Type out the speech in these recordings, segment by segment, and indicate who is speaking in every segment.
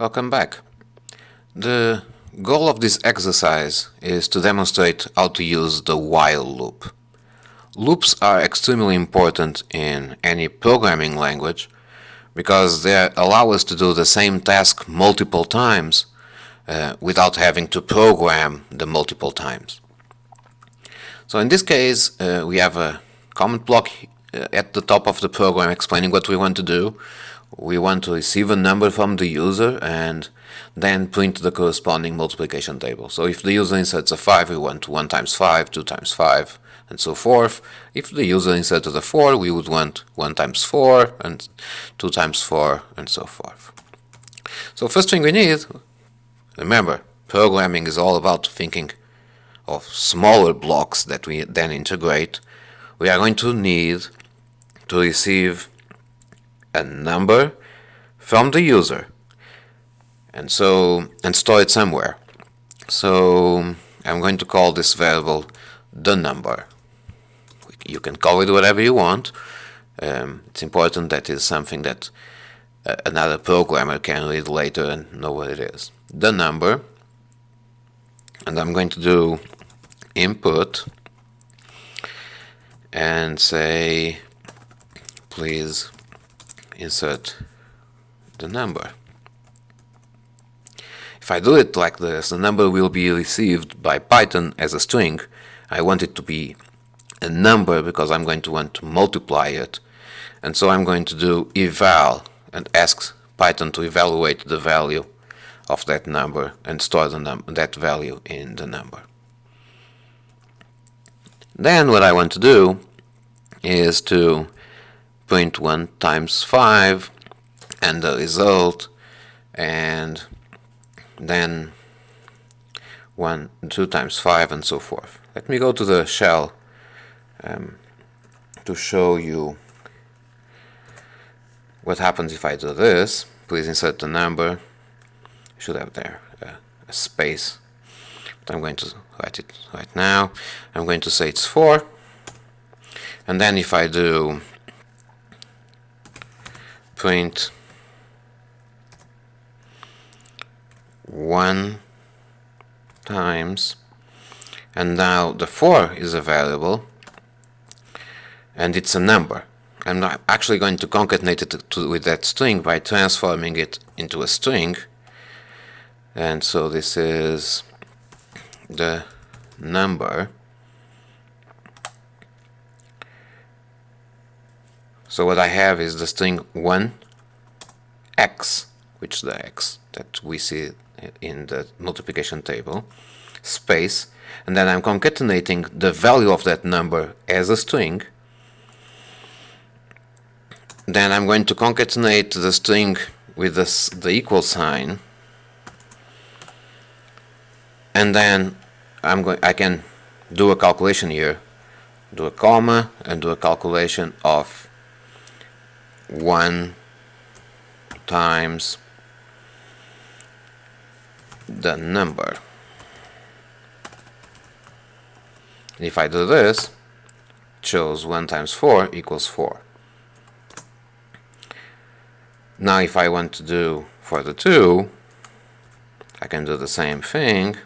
Speaker 1: Welcome back. The goal of this exercise is to demonstrate how to use the while loop. Loops are extremely important in any programming language because they allow us to do the same task multiple times without having to program the multiple times. So in this case, we have a comment block at the top of the program explaining what we want to do. We want to receive a number from the user and then print the corresponding multiplication table. So if the user inserts a 5, we want 1 times 5, 2 times 5, and so forth. If the user inserted a 4, we would want 1 times 4, and 2 times 4, and so forth. So first thing we need, remember, programming is all about thinking of smaller blocks that we then integrate. We are going to need to receive a number from the user and store it somewhere. So I'm going to call this variable the number. You can call it whatever you want. It's important that it's something that another programmer can read later and know what it is. The number, and I'm going to do input and say please insert the number. If I do it like this, the number will be received by Python as a string. I want it to be a number because I'm going to want to multiply it, and so I'm going to do eval and ask Python to evaluate the value of that number and store that value in the number. Then what I want to do is to print 1 times 5 and the result, and then 2 times 5 and so forth. Let me go to the shell to show you what happens if I do this. Please insert the number. I should have there a space, but I'm going to write it right now. I'm going to say it's 4, and then if I do print 1 times, and now the 4 is a variable and it's a number. I'm not actually going to concatenate it with that string by transforming it into a string, and so this is the number. So what I have is the string 1x, which is the x that we see in the multiplication table, space, and then I'm concatenating the value of that number as a string. Then I'm going to concatenate the string with the equal sign, and then I can do a calculation here, do a comma, and do a calculation of 1 times the number. If I do this, it shows 1 times 4 equals 4. Now if I want to do for the 2, I can do the same thing.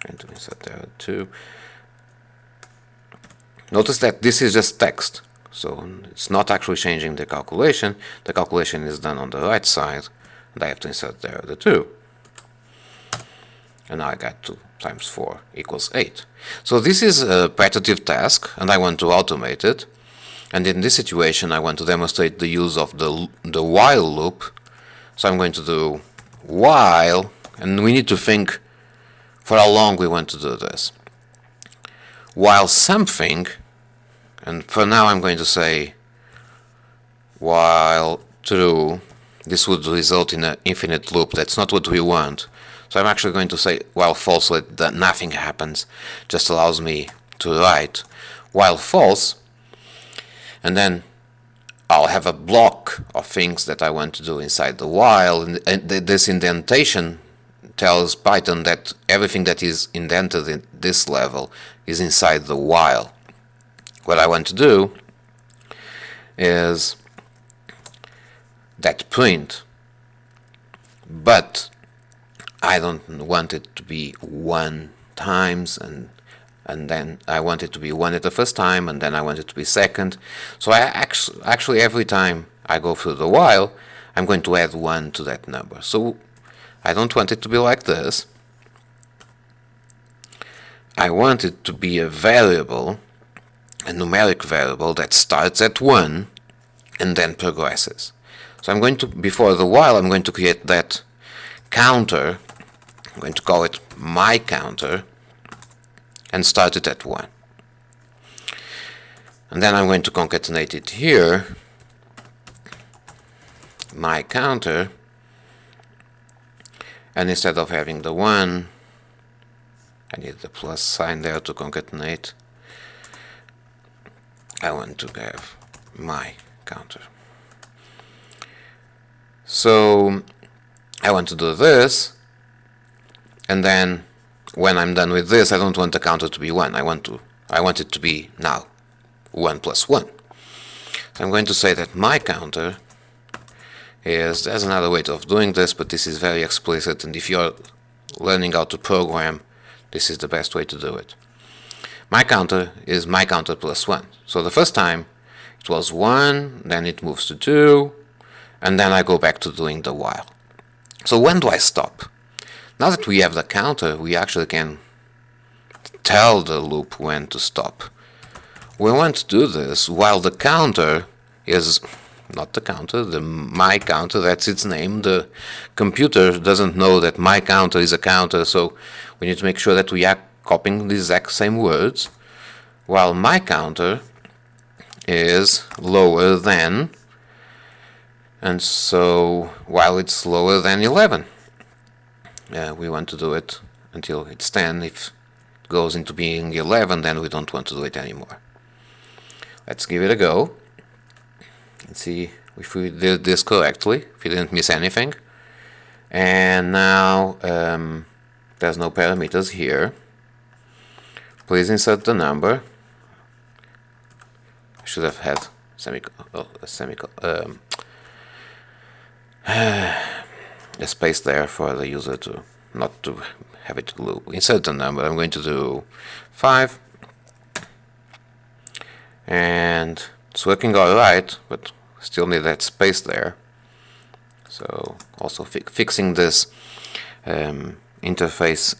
Speaker 1: And to insert there 2. Notice that this is just text, so it's not actually changing the calculation. The calculation is done on the right side, and I have to insert there the 2. And now I got 2 times 4 equals 8. So this is a repetitive task, and I want to automate it. And in this situation, I want to demonstrate the use of the while loop. So I'm going to do while, and we need to think for how long we want to do this. While something, and for now I'm going to say while true. This would result in an infinite loop. That's not what we want. So I'm actually going to say while false, so that nothing happens. Just allows me to write while false, and then I'll have a block of things that I want to do inside the while, and this indentation tells Python that everything that is indented in this level is inside the while. What I want to do is that print but I don't want it to be 1 times, and then I want it to be 1 at the first time, and then I want it to be second. So I actually every time I go through the while, I'm going to add 1 to that number. So I don't want it to be like this. I want it to be a variable, a numeric variable that starts at 1 and then progresses. So I'm going to, before the while, I'm going to create that counter. I'm going to call it my counter and start it at 1. And then I'm going to concatenate it here, my counter, and instead of having the 1, I need the plus sign there to concatenate. I want to have my counter. So I want to do this, and then when I'm done with this, I don't want the counter to be 1. I want it to be now 1 plus 1. So I'm going to say that my counter is, there's another way of doing this, but this is very explicit, and if you're learning how to program, this is the best way to do it. My counter is my counter plus 1. So the first time it was 1, then it moves to 2, and then I go back to doing the while. So when do I stop? Now that we have the counter, we actually can tell the loop when to stop. We want to do this while the counter is not the counter, the my counter, that's its name. The computer doesn't know that my counter is a counter, so we need to make sure that we are copying the exact same words, while my counter is lower than, and so while it's lower than 11. We want to do it until it's 10. If it goes into being 11, then we don't want to do it anymore. Let's give it a go and see if we did this correctly, if we didn't miss anything. And now there's no parameters here. Please insert the number. I should have had a space there for the user to not to have it glue. Insert the number. I'm going to do 5, and it's working all right, but still need that space there. So also fixing this interface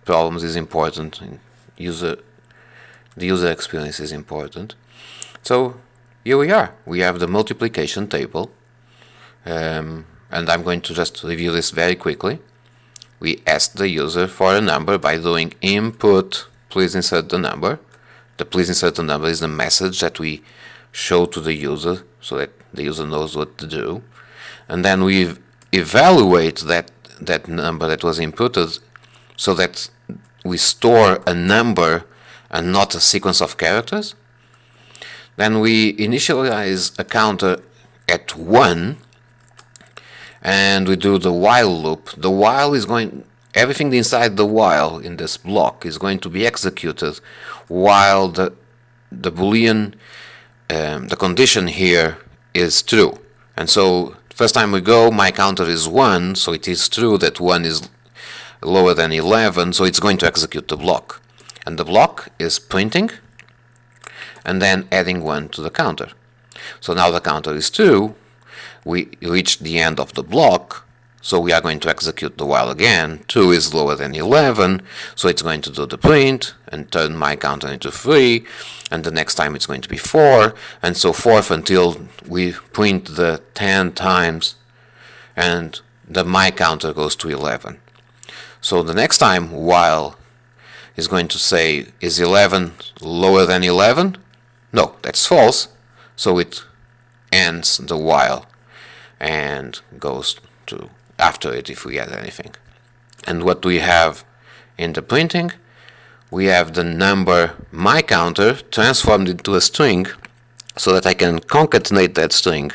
Speaker 1: problems is important. The user experience is important. So here we are. We have the multiplication table, and I'm going to just review this very quickly. We asked the user for a number by doing input, please insert the number. The please insert the number is the message that we show to the user so that the user knows what to do. And then we evaluate that number that was inputted so that we store a number and not a sequence of characters. Then we initialize a counter at 1, and we do the while loop. The while is going, everything inside the while in this block is going to be executed while the Boolean, the condition here is true. And so first time we go, my counter is 1, so it is true that 1 is lower than 11, so it's going to execute the block. And the block is printing and then adding 1 to the counter. So now the counter is 2, we reached the end of the block, so we are going to execute the while again. 2 is lower than 11, so it's going to do the print and turn my counter into 3, and the next time it's going to be 4, and so forth until we print the 10 times and the my counter goes to 11. So the next time while is going to say, is 11 lower than 11? No, that's false, so it ends the while and goes to after it if we add anything. And what we have in the printing, we have the number my counter transformed into a string so that I can concatenate that string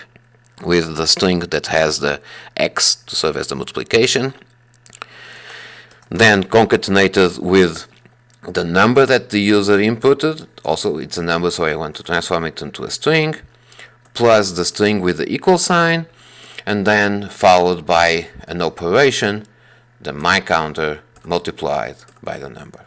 Speaker 1: with the string that has the x to serve as the multiplication, then concatenated with the number that the user inputted. Also it's a number, so I want to transform it into a string, plus the string with the equal sign, and then followed by an operation, the myCounter multiplied by the number.